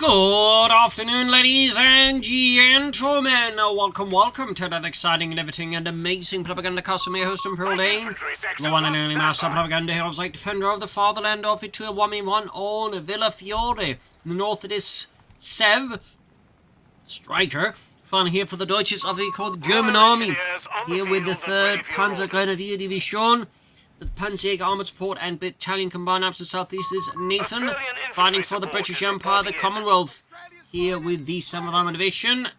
Good afternoon, ladies and gentlemen. Welcome to another exciting and everything and amazing Propagandacaster. My host and Pearl Dane, the one and only master propaganda heroes like defender of the fatherland of it to a 1v1 on Villa Fiore. In the north it is Sev, striker, fun here for the Deutsches of the German army. Here with the 3rd Panzerjaeger Division. The Panzerjaeger armoured support and battalion combined up to the southeast is Nathan, fighting for the British Empire, the Commonwealth. Here with the 7th Armoured Division, an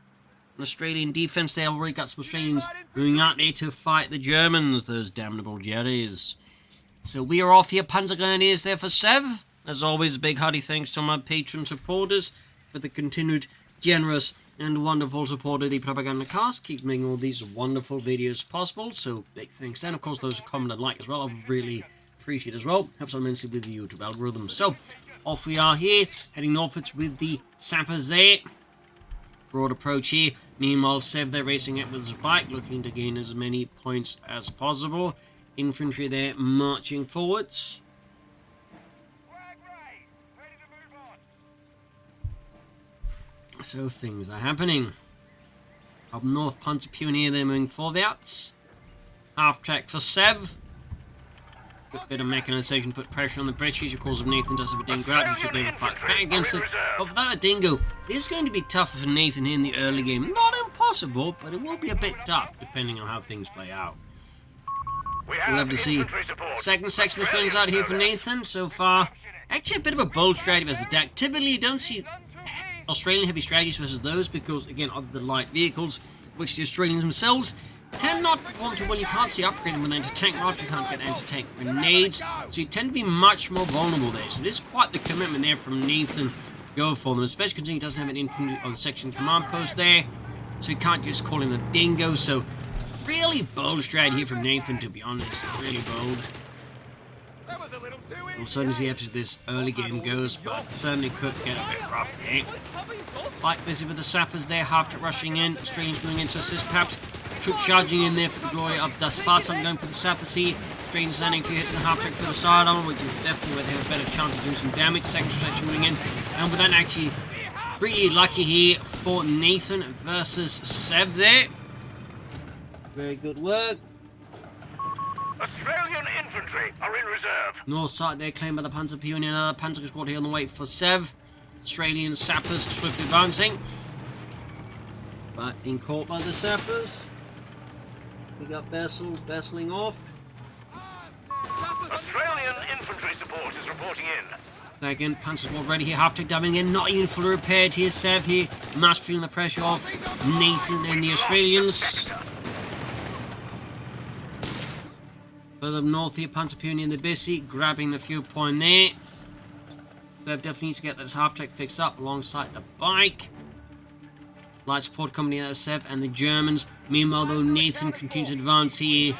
Australian defence. They already got some Australians going out there to fight the Germans, those damnable Jerrys. So we are off here. Panzerjaeger there for Sev. As always, a big hearty thanks to my patron supporters for the continued generous and wonderful support of the Propagandacast. Keep making all these wonderful videos possible, so big thanks. And of course those who comment and like as well, I really appreciate it as well. Helps immensely with the YouTube algorithm. So off we are here, heading northwards with the sappers there. Broad approach here. Meanwhile, Sev they're racing up with his bike, looking to gain as many points as possible. Infantry there marching forwards. So things are happening. Up north, Panzer Pioneer, they're moving forwards. Half track for Sev. Good bit of mechanization, put pressure on the British. Of course, if Nathan does have a dingo out, he should be able to fight back against it. But without a dingo, this is going to be tougher for Nathan here in the early game. Not impossible, but it will be a bit tough, depending on how things play out. We'll have to see. Second section of strings out here for Nathan so far. Actually, a bit of a bold strategy as the DAK. Typically, you don't see Australian heavy strategies versus those because, again, of the light vehicles, which the Australians themselves tend not to want to, when you can't see upgrading with anti-tank rockets, you can't get anti-tank grenades, so you tend to be much more vulnerable there. So there's quite the commitment there from Nathan to go for them, especially considering he doesn't have an infantry on the section command post there, so you can't just call him a dingo. So really bold strategy here from Nathan, to be honest, really bold. Well, certainly see after this early game goes, but certainly could get a bit rough here. Quite busy with the sappers there, half rushing in, Australians going in to assist perhaps. Troops charging in there for the glory of Das Fahrzeug, going for the sappers here. Australians landing a few hits in the half track for the sidearm, which is definitely where they have a better chance of doing some damage. Second section moving in, and with that actually really lucky here for Nathan versus Sev there. Very good work. Australian infantry are in reserve. North side there claimed by the Panzer Pioneer, another Panzer squad here on the way for Sev. Australian sappers swiftly advancing, but being caught by the sappers. We got vessels vesseling off. Australian infantry support is reporting in. Second Panzer squad ready here, half tick diving in, not even fully repaired here. Sev here, mass feeling the pressure of Nathan and the Australians. Further north here, Panzer Pioneer and the Bissy grabbing the fuel point there. Sev definitely needs to get this half-track fixed up alongside the bike. Light support coming out of Sev and the Germans. Meanwhile, though, Nathan continues to advance here.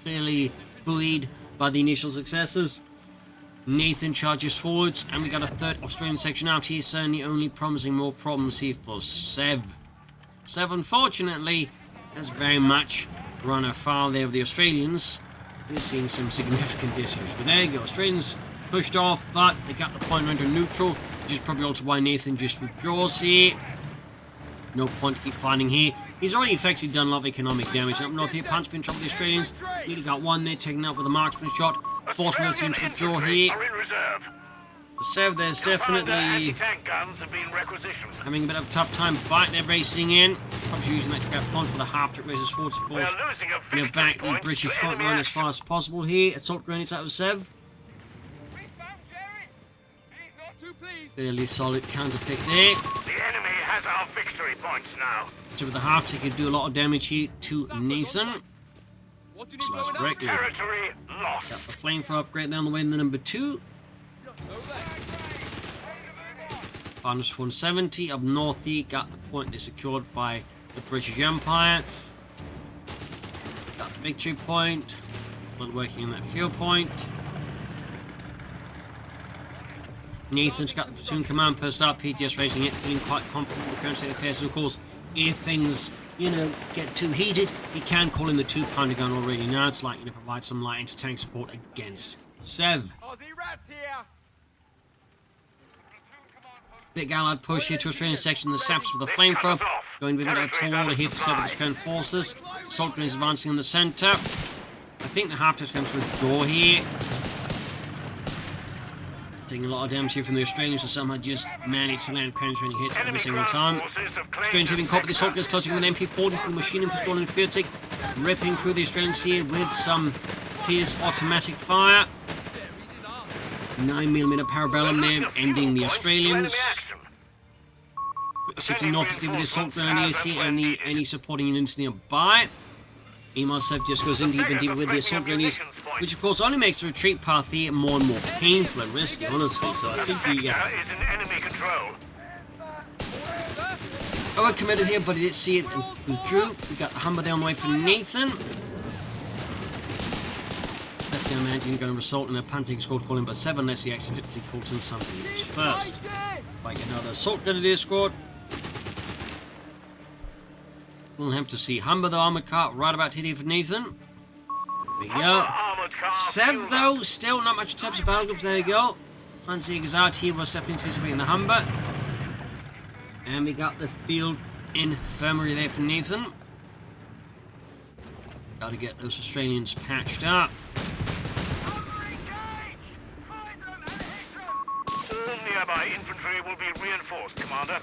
Clearly buoyed by the initial successes. Nathan charges forwards, and we got a third Australian section out here, certainly only promising more problems here for Sev. Sev, unfortunately, has very much run afoul there of the Australians. We're seeing some significant issues. But there you go, Australians pushed off, but they got the point rendered neutral, which is probably also why Nathan just withdraws here. No point to keep fighting here. He's already effectively done a lot of economic damage. Up north here, Punch been in trouble with the Australians. Really got one there, taken out with a marksman shot. Forcing us into withdraw here. The Sev, there's definitely having a bit of a tough time fighting. They're racing in. Probably using that to grab points with a half-track races forward to force. You know, back the British front line as far as possible here. Assault grenades out of Sev. Fairly solid counter pick there. The enemy has our victory points now. So with the half-track, he could do a lot of damage here to Nathan. Slice correctly. Territory lost. Got the flamethrower upgrade down the way in the number 2. Minus 170 up north here, got the point they secured by the British Empire. Got the victory point. Still working on that field point. Nathan's got the platoon command post up, he just raising it, feeling quite confident in the current state of affairs. And of course, if things, get too heated, he can call in the 2-pounder gun already. Now it's likely to provide some light anti-tank support against Sev. Bit Allied push here to Australian section. The Saps with the flamethrower. Going to be a bit of a tall order here for several Australian forces. Assault is advancing in the centre. I think the half-test going to withdraw here. Taking a lot of damage here from the Australians, who somehow just managed to land penetrating hits every single time. Australians having caught with the assault guns closing with MP40s, the machine and pistol and Fiore ripping through the Australians here with some fierce automatic fire. 9mm parabellum there, ending the Australians. Shifting northeastly with the assault grenadiers here and the any supporting units nearby. Sev just goes in deep and deep with the assault grenadiers, which of course only makes the retreat path here more and more painful and risky, honestly. So I think we overcommitted here, but he did see it and withdrew. We got the Humber there on the way for Nathan. Definitely imagine going to result in a Panzerjaeger squad calling by 7 unless he accidentally caught in something first. Like another assault grenadier squad. We'll have to see Humber, the armoured car, right about here for Nathan. There we go. Sev, though, still not much in terms of battle groups. There you go. Panzerjaeger's out here. We're definitely anticipating the Humber. And we got the field infirmary there for Nathan. Got to get those Australians patched up. All nearby infantry will be reinforced, Commander.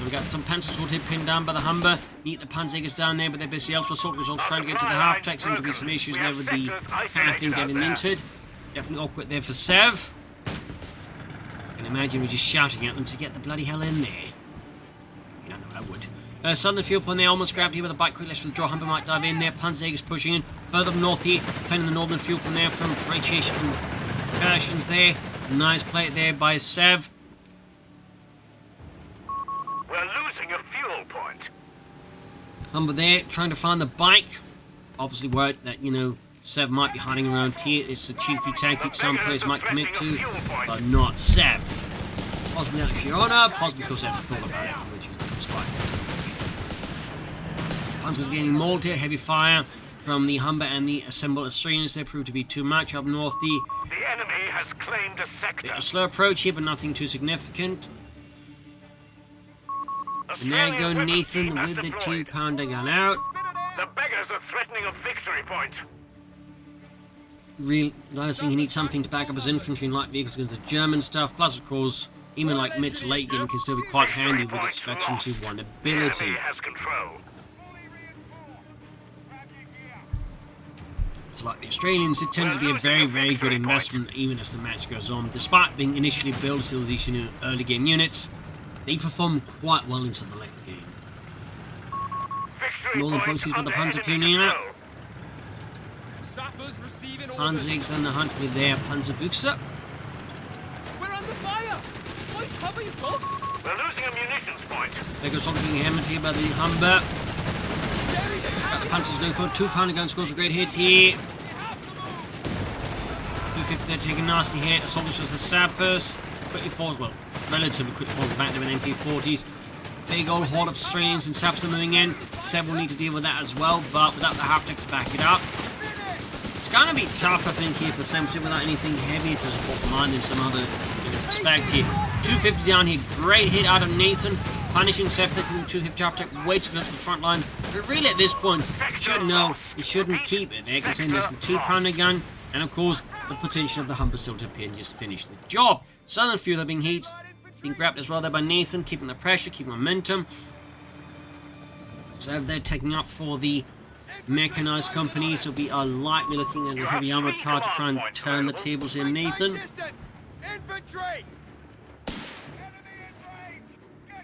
We got some Panzers here pinned down by the Humber. Need the Panzerjaegers down there, but they're busy elsewhere. Assault results trying to get to the half track. Seems to be some issues there with the pathing getting entered. Definitely awkward there for Sev. I can imagine we're just shouting at them to get the bloody hell in there. Yeah, no, I would. Southern fuel point there, almost grabbed here with a bike. Quick, let's withdraw. Humber might dive in there. Panzerjaegers pushing in. Further up north here, defending the northern fuel point there from radiation from incursions there. Nice play there by Sev. Humber there, trying to find the bike. Obviously worried that, you know, Sev might be hiding around here. It's a cheeky tactic some players might commit to, but not Sev. Possibly out of Fiore, possibly because they haven't thought about it, which is the slight. Panzer's getting mauled here, heavy fire from the Humber and the assembled Australians. They proved to be too much. Up north, the enemy has claimed a sector. A slow approach here, but nothing too significant. And there you go, Nathan with the 2-pounder gun out. The beggars are threatening a victory point. Realizing he needs something to back up his infantry and light vehicles against the German stuff. Plus, of course, even like Mit's late game can still be quite handy with its Veteran 2-1 ability. So like the Australians, it tends to be a very, very good investment even as the match goes on. Despite being initially built as these early game units, they perform quite well into the late game. Northern Proceeds with the Panzer Pioneer. Panzerjaegers and the hunt with their Panzerbuchse. We're under fire! Why cover you both? We're losing a munitions point. There goes something being hammered here by the Humber. Got the Panzers doing for 2-pounder gun scores a great hit here. 250 they're taking a nasty hit. Assaulters was the Sappers. Quickly falls, well, relatively quickly falls back there with MP40s. Big old horde of Australians and Saps are moving in. Sev will need to deal with that as well, but without the half-tech to back it up. It's going to be tough, I think, here for Sev without anything heavy to support the line in some other respect here. 250 down here, great hit out of Nathan. Punishing Sev, taking 250 half-tech way too close to the front line. But really at this point, you should know he shouldn't keep it there, considering there's the 2-pounder gun, and of course, the potential of the Humber still to appear and just finish the job. Southern fuel are being hit. Being grabbed as well there by Nathan, keeping the pressure, keeping momentum. So they're taking up for the mechanized company, so we are likely looking at a heavy armored car to try and turn the tables here, Nathan.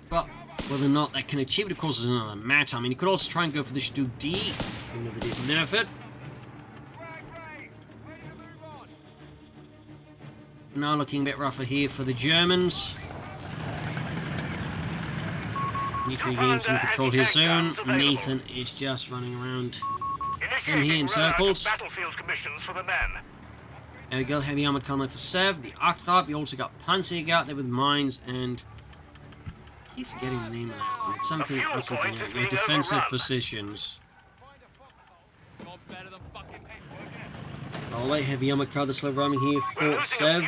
But whether or not that can achieve it, of course, is another matter. I mean, you could also try and go for the Stu D, another different effort. Now looking a bit rougher here for the Germans. Need to regain some control here soon. Nathan is just running around from here in circles. There we go, heavy armored convoy for Sev. The Octop, we also got Panzerjaeger out there with mines and... I keep forgetting the name of that one. It's something else generic. Yeah, defensive positions. All heavy armored car, the slow ramming here for Sev.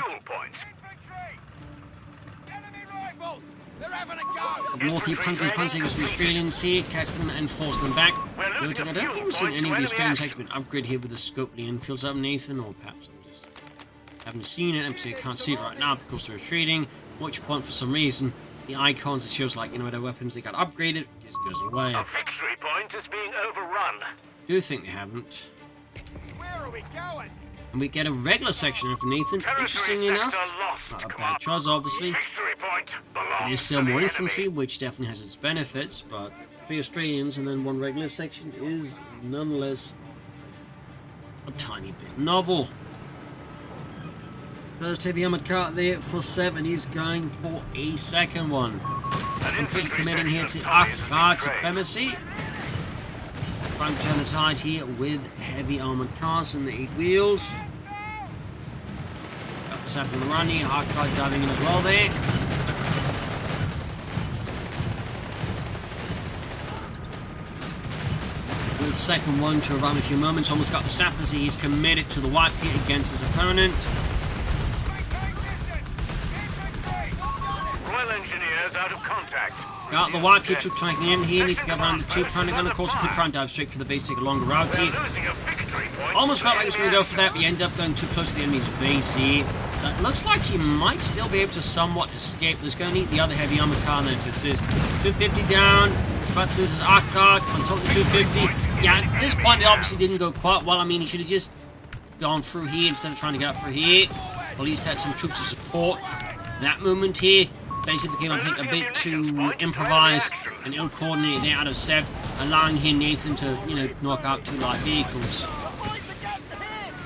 North here, Panzerjaeger to the Australians here, catch them and force them back. Noting, I don't think we've seen any of the Australians actually been upgraded here with the scope the infields up, Nathan, or perhaps I'm just haven't seen it, I can't see it right now because they're retreating. At which point, for some reason, the icons, it shows like, their weapons, they got upgraded, it just goes away. A victory point is being overrun. Do think they haven't. Where are we going? And we get a regular section of Nathan, interestingly enough. Not a bad choice, obviously. Victory point belongs It is still to the more enemy. infantry, which definitely has its benefits, but 3 Australians and then 1 regular section is nonetheless a tiny bit novel. First heavy armored car there for 7, he's going for a second one. Completely committing here to Arctic supremacy. Trying to turn the tide here with heavy armored cars and the 8 wheels. Got the 7 on the run here, Arctic diving in as well there. With second one to arrive in a few moments, almost got the sappers. He's committed to the wipe here against his opponent. Royal Engineers out of contact. Got the wipe here, troop trying in here. Need to go around the 2 gun. Of course, he could try and dive straight for the base, take a longer route They're here. losing a victory point. Almost felt like he was going to go for that, but he ended up going too close to the enemy's base here. That looks like he might still be able to somewhat escape. There's going to need the other heavy armored car notice. 250 down. He's about to lose his arc card. On top of 250. Yeah, at this point, it obviously didn't go quite well. I mean, he should have just gone through here instead of trying to get up through here. At least had some troops to support that movement here. Basically became, I think, a bit too improvised and ill-coordinated there out of Seb, allowing here Nathan to, knock out 2 light vehicles.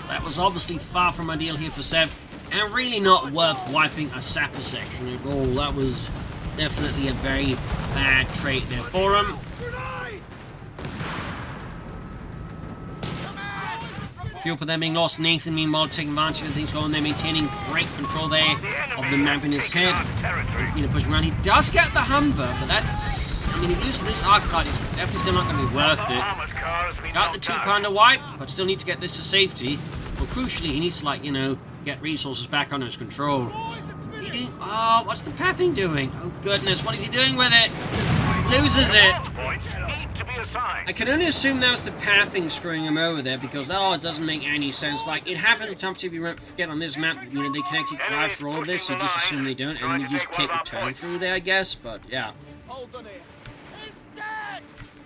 That was obviously far from ideal here for Seb, and really not worth wiping a sapper section at all. That was definitely a very bad trait there for him. Fuel for them being lost. Nathan, meanwhile, taking advantage of things going there, maintaining great control there of the map in his head. Pushing around. He does get the Humber, but that's... I mean, if he loses this arc card, it's definitely still not going to be worth it. Got the 2-pounder wipe, but still need to get this to safety. But crucially, he needs to, get resources back under his control. Oh, what's the pathing doing? Oh, goodness, what is he doing with it? Loses it. I can only assume that was the pathing screwing him over there, because it doesn't make any sense. Like, it happened if you forget on this map, they connected drive for all of this, so you just assume they don't, and they just take a turn through there, I guess, but yeah.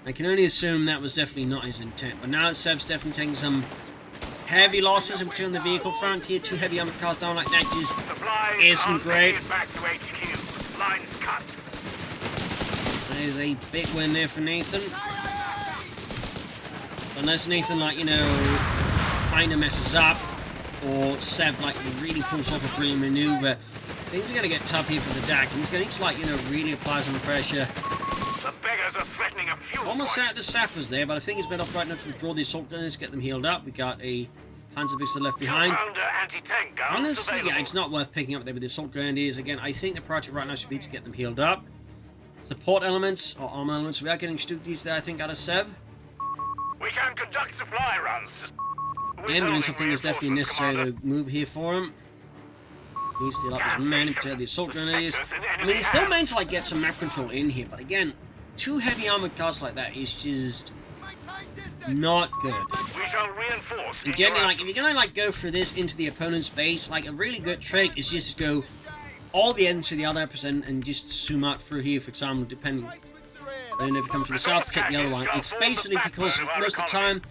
I can only assume that was definitely not his intent, but now Seb's definitely taking some heavy losses, in particular on the vehicle front here. 2 heavy armored cars down like that just isn't great. There's a big win there for Nathan. Unless Nathan, kind of messes up, or Seb, really pulls off a brilliant maneuver, things are going to get tough here for the DAK. He's going to, really apply some pressure. The beggars are threatening a fuel Almost point. out the sappers there, but I think he's better off right now to withdraw the assault gunners, get them healed up. We got a Panzer booster left behind. Anti-tank guns Honestly, yeah, available. it's not worth picking up there with the assault grenadiers. Again, I think the priority right now should be to get them healed up. Support elements, or armor elements, we are getting Stukies there, I think, out of Seb. We can conduct supply runs. The ambulance, I think, is definitely necessary to move here for him. He's still up his men, protect the assault grenadiers. I mean, he's still meant to, get some map control in here, but again, 2 heavy armored cars like that is just not good. We shall reinforce. And generally, if you're gonna, go for this into the opponent's base, a really good trick is just to go all the end to the other percent and just zoom out through here, for example, depending. And if you come from the south, take the other line. It's basically because most of the time,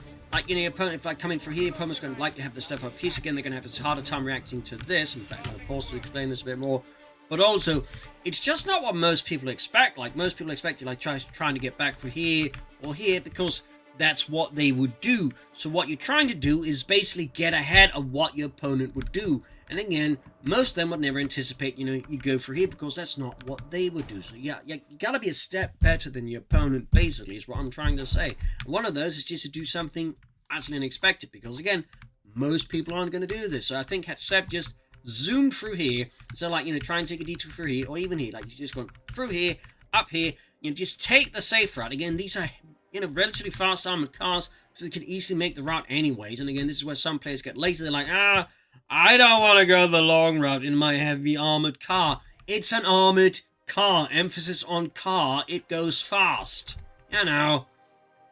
your opponent, if I come in through here, opponent's going to like to have the stuff up here. So again, they're going to have a harder time reacting to this. In fact, I'll pause to explain this a bit more. But also, it's just not what most people expect. Most people expect you, trying to get back through here or here, because that's what they would do. So what you're trying to do is basically get ahead of what your opponent would do. And again, most of them would never anticipate, you go for here, because that's not what they would do. So yeah, you gotta be a step better than your opponent, basically, is what I'm trying to say. And one of those is just to do something utterly unexpected, because again, most people aren't going to do this. So I think had Seb just zoomed through here, so try and take a detour through here, or even here, you just gone through here, up here, just take the safe route. Again, these are, relatively fast armored cars, so they can easily make the route anyways. And again, this is where some players get lazy. They're like, I don't want to go the long route in my heavy armored car. It's an armored car, emphasis on car, it goes fast. You know,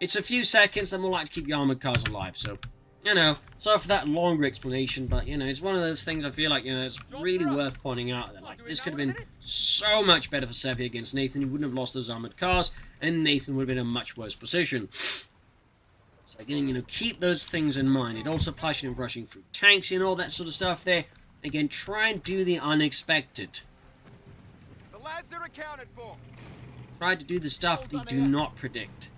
it's a few seconds, then we'll like to keep the armored cars alive, so, you know, sorry for that longer explanation, but, you know, it's one of those things I feel like, you know, it's really worth pointing out that, like, this could have been so much better for Sev here against Nathan. He wouldn't have lost those armored cars, and Nathan would have been in a much worse position. So, again, you know, keep those things in mind. It also applies to rushing through tanks and all that sort of stuff there. Again, try and do the unexpected. The lads are accounted for. Try to do the stuff they do not predict.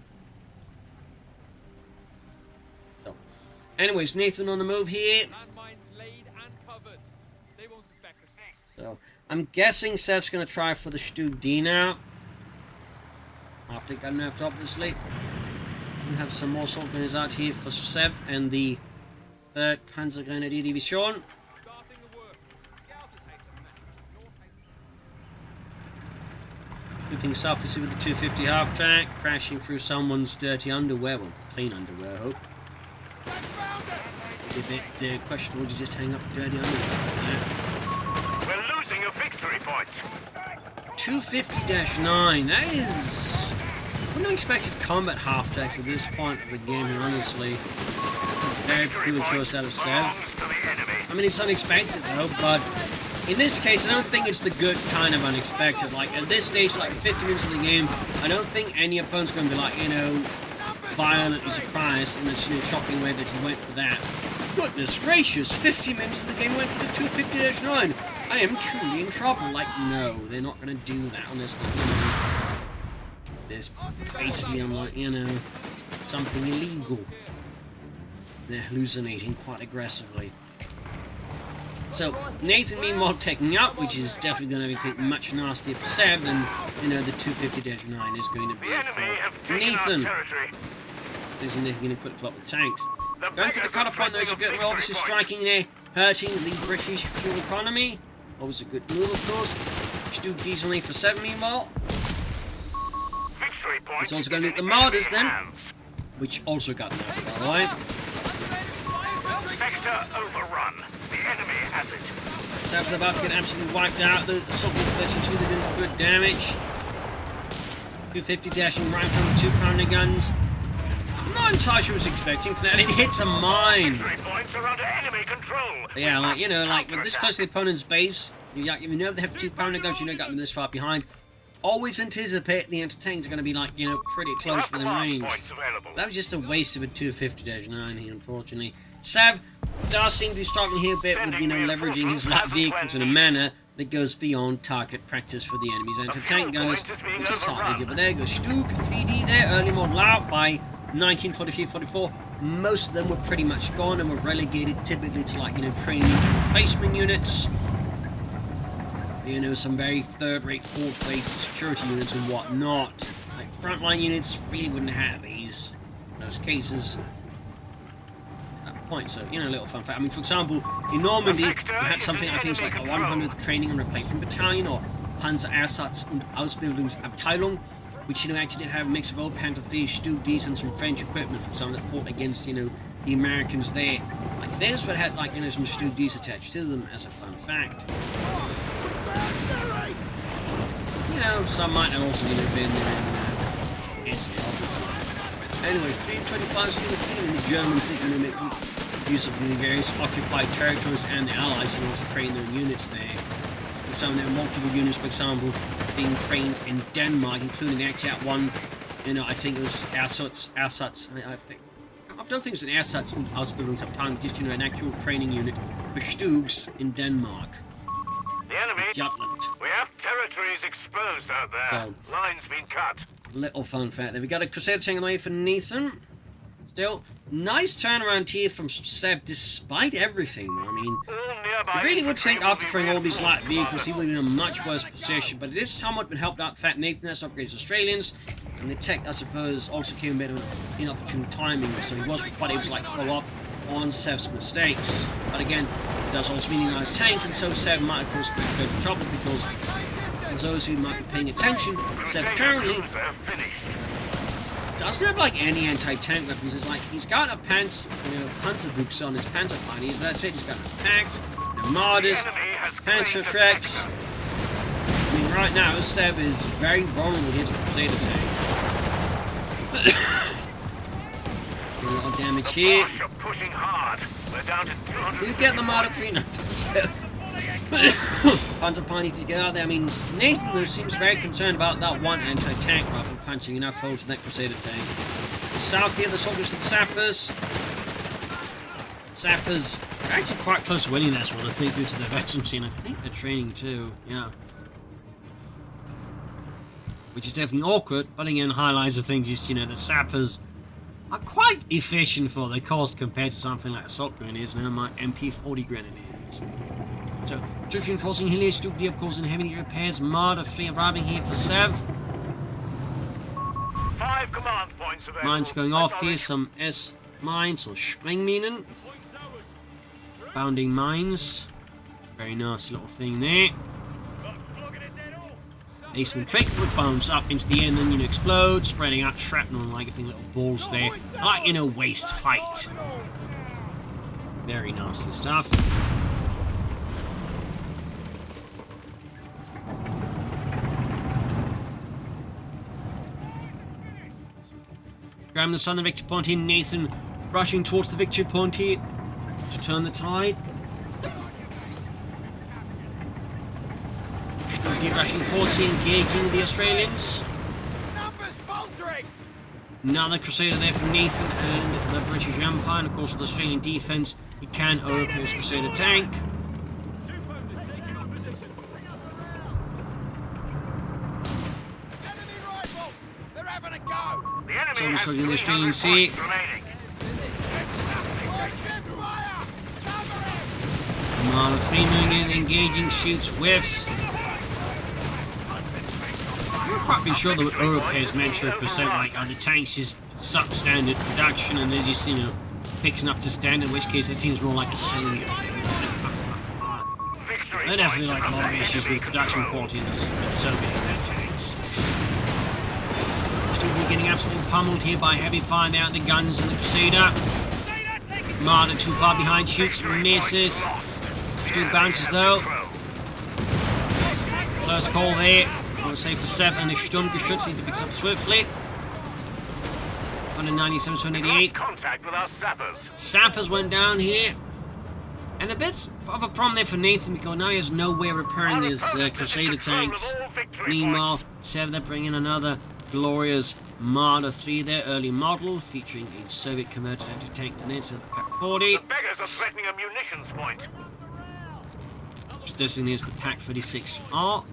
So, anyways, Nathan on the move here. Landmines laid and covered. They won't suspect us. So, I'm guessing Sev's going to try for the Stug D now. After gun nerfed, obviously. We have some more assault gunners out here for Sev and the 3rd Panzergrenadier Division. Starting the work. Scouts are taking them now. North Looping south with the 250 half-track, crashing through someone's dirty underwear, well, clean underwear, I hope. A bit questionable to just hang up dirty underwear. We're losing a victory point. 250-9, that is... I wouldn't have expected combat half-tracks at this point of the game, honestly. That's a very cool choice out of Sev. I mean, it's unexpected though, but in this case, I don't think it's the good kind of unexpected. Like, at this stage, like 50 minutes of the game, I don't think any opponent's going to be like, you know, violently surprised in the shocking way that he went for that. Goodness gracious, 50 minutes of the game went for the 250-9. I am truly in trouble. Like, no, they're not going to do that, honestly. You know, there's basically, I'm like, you know, something illegal. They're hallucinating quite aggressively. So, Nathan meanwhile taking up, which is definitely going to be much nastier for Sev than, you know, the 250-9 is going to be for Nathan. Isn't Nathan going to put it up with tanks? Going for the cutter point, though, is a good, we're obviously striking there, hurting the British fuel economy. Always a good move, of course. Stug diesel for 7 meanwhile. He's also going to loot the Martyrs then, which also got nerfed, by the way. Sector overrun. The enemy has it. Sev's about to get absolutely wiped out. The assault with 32, they're doing some good damage. 250 dashing right from the 2-pounder guns. Not entirely sure what I was expecting for that. It hits a mine. Points are under enemy control. Yeah, like, you know, like, with this close to the opponent's base, you know they have 2-pounder guns, you know, got them this far behind. Always anticipate the anti-tanks are going to be, like, you know, pretty close within range. That was just a waste of a 250-9 here, unfortunately. Sev does seem to be struggling here a bit with, you know, leveraging his light vehicles in a manner that goes beyond target practice for the enemy's anti-tank gunners, which is hard to do. But there goes Stug, 3D there, early model out by 1943-44. Most of them were pretty much gone and were relegated typically to, like, you know, training replacement units. You know, some very third-rate, fourth-rate security units and whatnot. Like, frontline units really wouldn't have these in those cases. At that point, so, you know, a little fun fact. I mean, for example, in Normandy, you had something, I think it's like a 100th Training and Replacement Battalion, or Panzerersatz- und Ausbildungsabteilung, which, you know, actually did have a mix of old Panther 3, Stug Ds, and some French equipment, for example, that fought against, you know, the Americans there. Like, theirs would have had, like, you know, some Stug Ds attached to them, as a fun fact. You know, some might have also been there in Italy, obviously. Anyway, 325 is going to feel in the Germans are going to make use of the various occupied territories and the Allies in order to train their units there. For example, there are multiple units, for example, being trained in Denmark, including the actually at one, you know, I think it was Ersatz, I don't think it was an Ersatz und Ausbildungsabteilung, just, you know, an actual training unit for Stugs in Denmark. The enemy. Jutland. We have territories exposed out there. So, Lines been cut. little fun fact there. We got a Crusader tank away for Nathan. Still, nice turnaround here from Sev, despite everything. I mean, you really would think after throwing all these light vehicles, he would be in a much worse position. But it is somewhat been helped out. In fact, Nathan has upgraded Australians, and the tech, I suppose, also came a bit of inopportune timing, so he wasn't quite able to like follow up on Sev's mistakes. But again, it does also mean nice tanks, and so Sev might, of course, be in trouble because, for those who might be paying attention, Sev currently doesn't have like any anti-tank weapons. It's like he's got a Panzerbuchs on his Panzerponies. That's it. He's got tanks, Martyrs, Panzerschrecks. I mean, And right now, Seb is very vulnerable against the Crusader tank. A lot of damage here. Bosch are pushing hard. We're down to 200. You get the Marder 3 now. Panzer parties to get out there. I mean, Nathan though seems very concerned about that one anti-tank rifle punching enough holes in that Crusader tank. South here, the soldiers and the sappers. Sappers are actually quite close to winning this one, I think, due to their veterancy, and I think they're training too. Yeah. Which is definitely awkward, but again, highlights the things is, you know, the sappers are quite efficient for their cost compared to something like assault grenades and my MP40 grenades. So, troops reinforcing Hillier, Stuke, of course, in heavy repairs. Marder 3 arriving here for Sev. 5 command points available. Mines going off here, some S mines or Sprengminen. Bounding mines. Very nice little thing there. Aceman Drake would bounce up into the air and then, you know, explode, spreading out shrapnel and like a thing, little balls there, like, you know, waist height. Very nasty stuff. Graham the son of the victory point here, Nathan rushing towards the victory point here to turn the tide. Rushing forwards here, engaging the Australians. Another Crusader there from Nathan and the British Empire, and of course the Australian defence. He can overpower his Crusader tank. So we're struggling the Australians here. Marder 3 moving in, engaging, shoots, whiffs. I'm not quite sure that Europe's measured percent like the tanks is substandard production and they're just, you know, picking up to standard, in which case it seems more like a selling thing. There are definitely like a lot of issues with production quality in the Soviet tanks. Still getting absolutely pummeled here by heavy fire out the guns and the Crusader. Marder too far behind, shoots, misses. Still bounces though. Close call there. I would say for 7, the Sturmgeschütz need to fix up swiftly. 197, 188. Contact with our sappers. Sappers went down here. And a bit of a problem there for Nathan because now he has no way of repairing his Crusader tanks. Meanwhile, 7, they're bringing another glorious Marder 3 there, early model, featuring a Soviet converted anti-tank grenade to the Pak-40. The beggars are threatening a munitions point. Which designates the Pak-46R.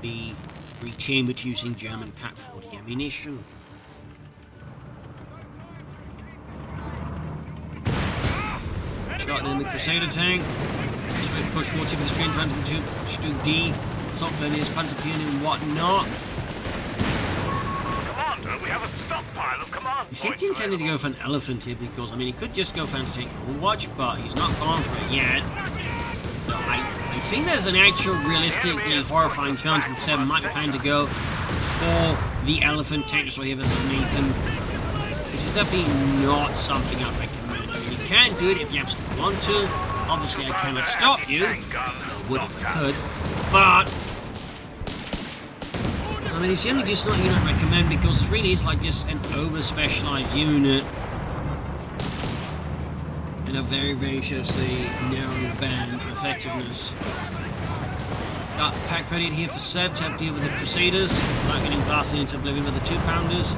The rechambered using German Pak-40 ammunition. Shot in the Crusader tank. Straight push forward to the strange run to Stuke D. Top grenades, Panzerjaeger and whatnot. Commander, we have a stockpile of command He seemed intended to go for an elephant here because, I mean, he could just go for anti-tank watch, but he's not gone for it yet. So I think there's an actual realistically horrifying chance that the 7 might be planning to go for the elephant tank destroyer here versus Nathan, which is definitely not something I'd recommend. I mean, you can do it if you absolutely want to. Obviously, I cannot stop you. I would if I could, but I mean, it's the only use not you don't recommend because it really is like just an over-specialized unit. A very, very, shall I say, narrow band of effectiveness. Got Pak-38 here for Seb to have to deal with the Crusaders, not getting blasted into oblivion with the 2-pounders.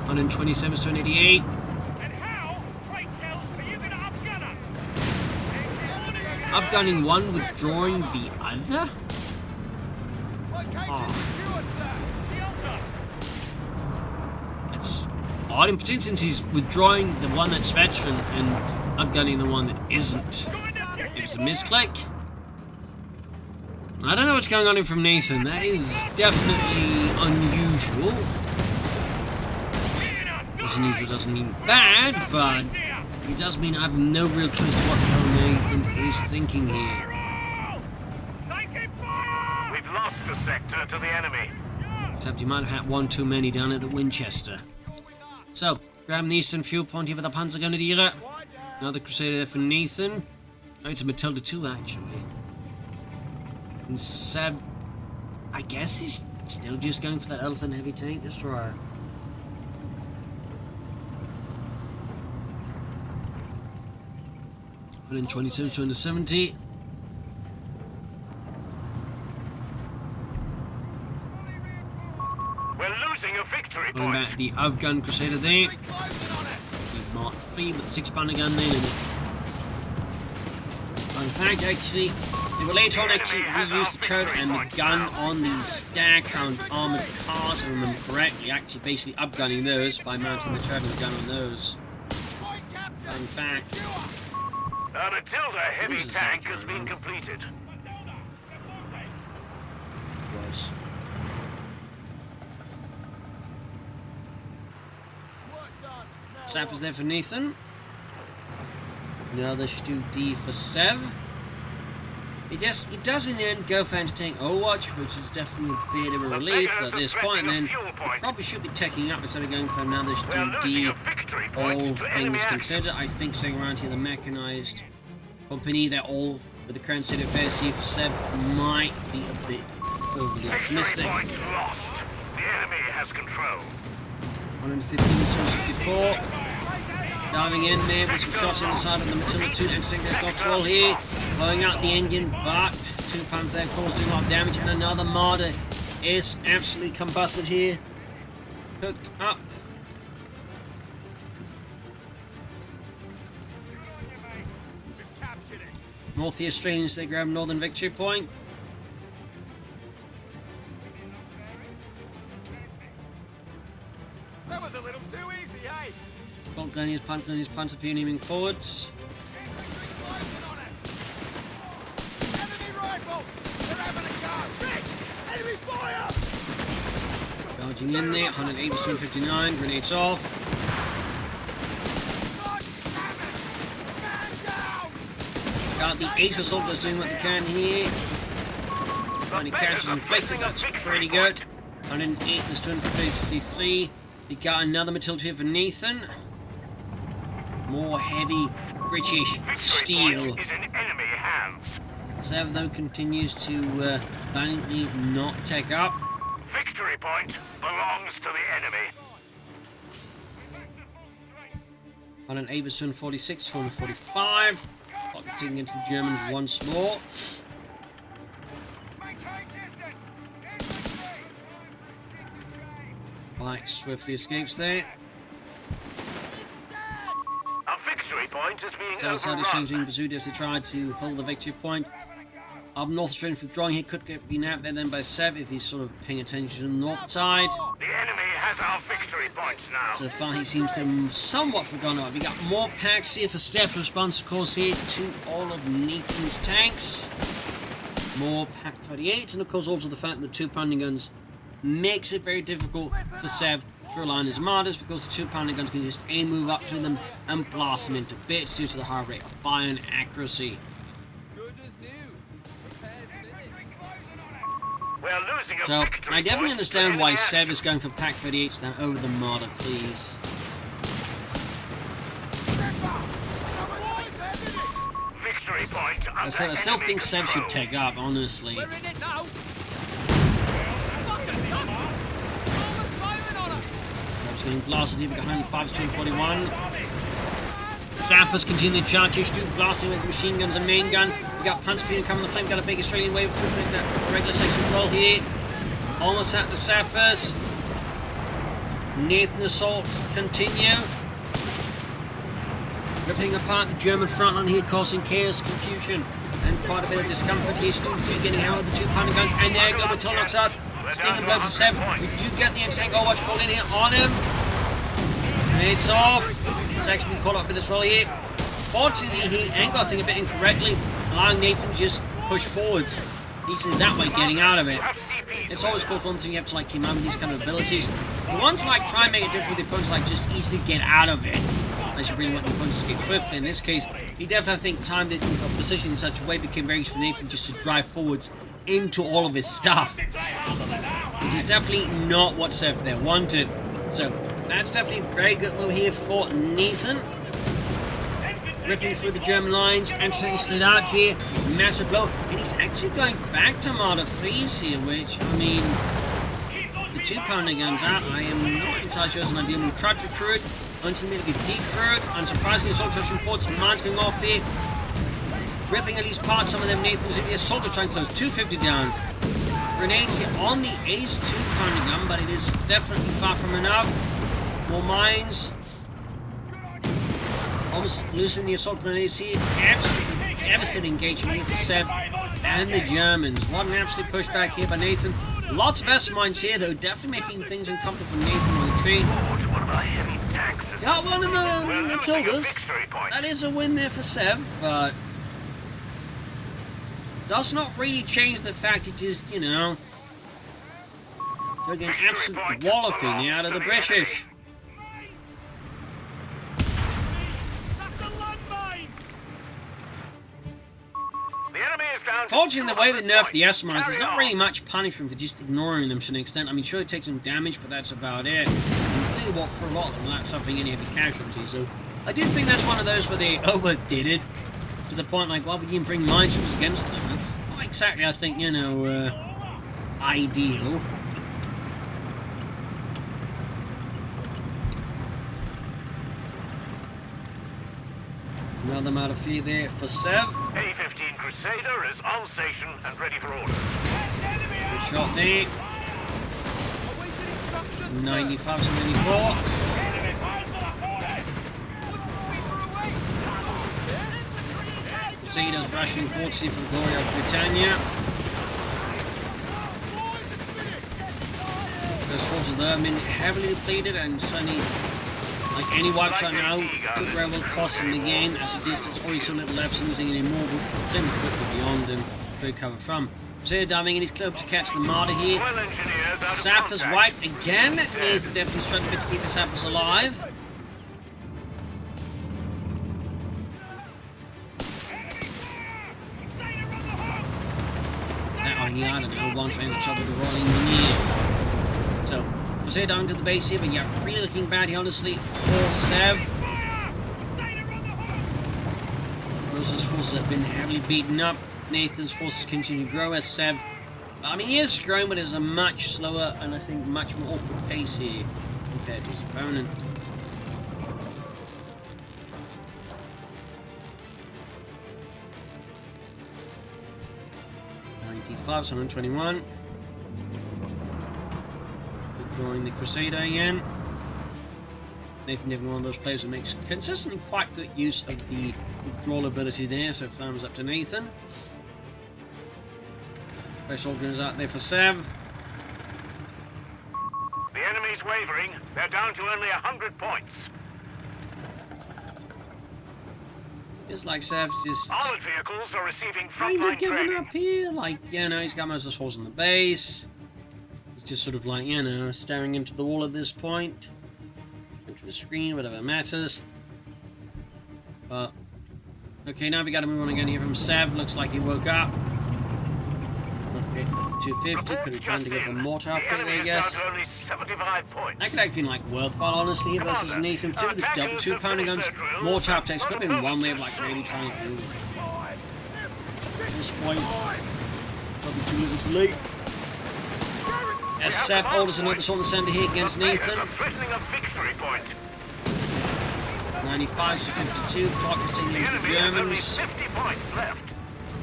$127 to $188. And how, pray tell, are you going to upgun us? Upgunning one, withdrawing the other? Oh. Odd, in particular since he's withdrawing the one that's veteran and upgunning the one that isn't. It was a misclick. I don't know what's going on here from Nathan. That is definitely unusual. What's unusual doesn't mean bad, but it does mean I have no real clue as to what the hell Nathan is thinking here. We've lost the sector to the enemy. Except you might have had one too many down at the Winchester. So, grab the eastern fuel point here for the Panzergrenadiere. Another Crusader there for Nathan. Oh, it's a Matilda 2 actually. And Seb, I guess he's still just going for that Elephant Heavy Tank Destroyer. Put in 27, 270. We're losing a victory Going point. back the outgun Crusader there. The Mark III with the 6-pounder gun there. In fact, actually, they will later on actually reuse the turret and the gun on these DAK armored cars, if I remember correctly, actually basically upgunning those by mounting the turret and the gun on those. But in fact, A Matilda heavy Who's tank that has been around? completed. was Sappers there for Nathan. Another Stu D for Sev. It does in the end go for entertaining Overwatch, which is definitely a bit of a relief at this point. And then it probably should be taking up instead of going for another Stu D. All things considered, I think staying around here, the mechanized company, they're all with the current state of affairs. See for Seb might be a bit overly optimistic. Point lost. The enemy has control. 115, 264. Diving in there with some shots on the side of the Matilda 2. Interesting, they've got all here. Blowing out the engine, but 2 Panzer cores doing a lot of damage. And another Marder is absolutely combusted here. Hooked up. North the Australians, they grab Northern Victory Point. That was a little too easy, eh? Bolt Gunniers, Panzer moving forwards. Enemy rifle! They're having a go! Shit! Enemy fire! Charging in there, 180 to 259, grenades off. God damn it! Man down! Got the Ace Assaulters doing what they can here. Finding cashes inflicted, that's pretty good. 108 is 253. We got another Matilda here for Nathan. More heavy British steel. Is in enemy hands. Sev though continues to valiantly not take up. Victory point belongs to the enemy. 108 is 246, 245. Pocketting against the Germans once more. Mike swiftly escapes there. A victory point is being Southside exchanging overrun. pursuit as they tried to hold the victory point. Up North Australian withdrawing, he could get been out there then by Sev if he's sort of paying attention to the north side. The enemy has our victory points now. So far he seems to have somewhat forgotten about it. We got more packs here for Steph response, of course, here to all of Nathan's tanks. More pack 38s, and of course also the fact that 2-pounder guns makes it very difficult for Sev to rely on his Martyrs, because the 2-pounder guns can just aim move up to them and blast them into bits due to the high rate of fire and accuracy. Good as new. Repairs finished. We're losing a So victory I definitely point understand to why enemy Sev action. is going for pack 38s now over the Martyr, please. Victory point I under still enemy think Sev control. should take up, honestly. We're in it now. Fucking nuts. Almost firing on us. Seb's getting blasted here behind 5 241. Sappers continue to charge here, Stu blasting with machine guns and main gun. We got Panzerjaeger coming the flame, got a big Australian wave troop in that regular section as well here. Almost at the Sappers. Nathan assaults continue. Ripping apart the German front line here, causing chaos, confusion, and quite a bit of discomfort here. Stu getting out with the 2-pounder guns, and there you go, Matilda knocks out. Stinging blows to Sev. We do get the anti-tank Overwatch pulled in here on him. It's off. Sack's been caught up a bit as well here. Fortunately, he angled, I think, a bit incorrectly, allowing Nathan to just push forwards. Easily that way getting out of it. It's always, of course, one thing you have to like keep on with these kind of abilities. The ones like try and make it different with the opponents, like just easily get out of it. Unless you really want the opponents to escape swiftly. In this case, he definitely, I think, timed it in position in such a way it became very easy for Nathan just to drive forwards into all of his stuff. Which is definitely not what Sev there wanted. So that's definitely a very good move here for Nathan. ripping through the German lines. Anti-tank out here, massive blow, and he's actually going back to Marder Freeze here, which, I mean, the 2-pounder guns out. I am not entirely sure as an idea. We've tried to recruit, ultimately deep through it. Unsurprisingly, assault troops forts marching off here, ripping at least parts. Some of them Nathan's in the assault are trying to close. 250 down. Grenades here on the Ace 2-pounder gun, but it is definitely far from enough. More mines. Almost losing the assault grenades here. Absolutely devastating engagement here for Seb and the Germans. What an absolute pushback here by Nathan. Lots of S-mines here, though, definitely making things uncomfortable for Nathan on the retreat. Got one of the Matildas. That is a win there for Seb, but does not really change the fact it is, you know, they're getting absolute walloping out of the British. Fortunately, the way they nerfed the S-mines, there's not really much punishment for just ignoring them to an extent. I mean, sure, it takes some damage, but that's about it. And clearly, what for a lot of them, without suffering any heavy casualties. So, I do think that's one of those where they overdid it to the point, like, why would you even bring mineships against them? That's not exactly, I think, you know, ideal. Another amount of fear there for Seb. A-15 Crusader is on station and ready for orders. Good shot there. 95 to 94. Crusaders rushing forward for the glory of Britannia. Those forces there have been heavily depleted and certainly, like any wipes right now, could very well cost in the game as it is. There's already so little left, losing any more, but simply quickly beyond them to recover from. Crusader diving in his club to catch the Marder here. Sappers wiped again. Nathan definitely struggling to keep the Sappers alive. I don't know, one trying to trouble the Royal Engineer. So, Crusader down to the base here, but yeah, really looking bad here, honestly, for Sev. Those forces have been heavily beaten up. Nathan's forces continue to grow as Sev. I mean, he is growing, but it's a much slower and I think much more awkward pace here compared to his opponent. So 121. Withdrawing the Crusader again. Nathan definitely one of those players who makes consistently quite good use of the withdrawal ability there, so thumbs up to Nathan. Special guns out there for Sav. The enemy's wavering. They're down to only 100 points. It's like Sav's just armored vehicles are receiving kind of frontline giving training. up here. Like, you know, he's got most of his forces on the base. He's just sort of like, you know, staring into the wall at this point. Into the screen, whatever matters. But, okay, now we got to move on again here from Sav. Looks like he woke up. Okay, 250. Could have planned to go for mortar after it, I guess. That could have been like worthwhile, honestly, here versus Nathan. Two with the double 2-pounder guns, mortar uptakes. Could have been one way of like maybe trying to do at this point. Probably too little too late. As Seb orders another on the center here against Nathan. 95 to 52. Clock is ticking against the Germans.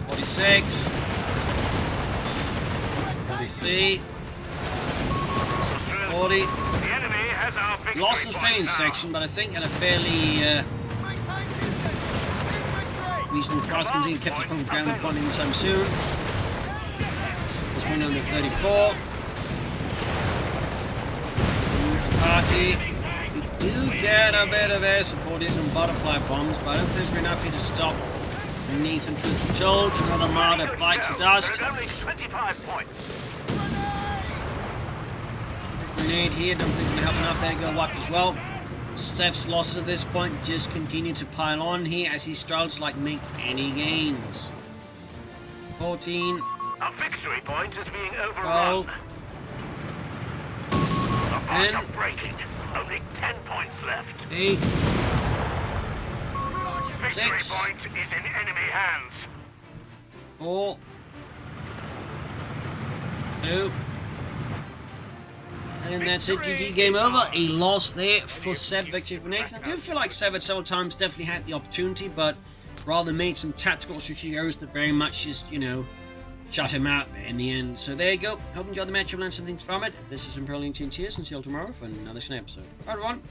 46. 43. 40. Lost in the training section, but I think at a fairly reasonable price. Continue kept us from ground and point anytime soon. This one under 34. Party. We do get a bit of air support here, some butterfly bombs, but I don't think there's enough here to stop Nathan, truth be told. Another Marder bites the dust. Grenade here, don't think we have enough there to go wipe as well. Steph's losses at this point just continue to pile on here as he struggles to like make any gains. 14. Our victory point is being overrun. 10. Breaking. Only 10 points left. 8. victory 6, point is in enemy hands. 4, 2, and that's it. GG, game over. A loss there for Seb, victory for Nathan. I do feel like Seb at several times definitely had the opportunity, but rather made some tactical strategic errors that very much just, you know, shut him out in the end. So there you go. Hope you enjoyed the match. You've learned something from it. This is Imperial Cheers, and see you all tomorrow for another episode. Bye, everyone.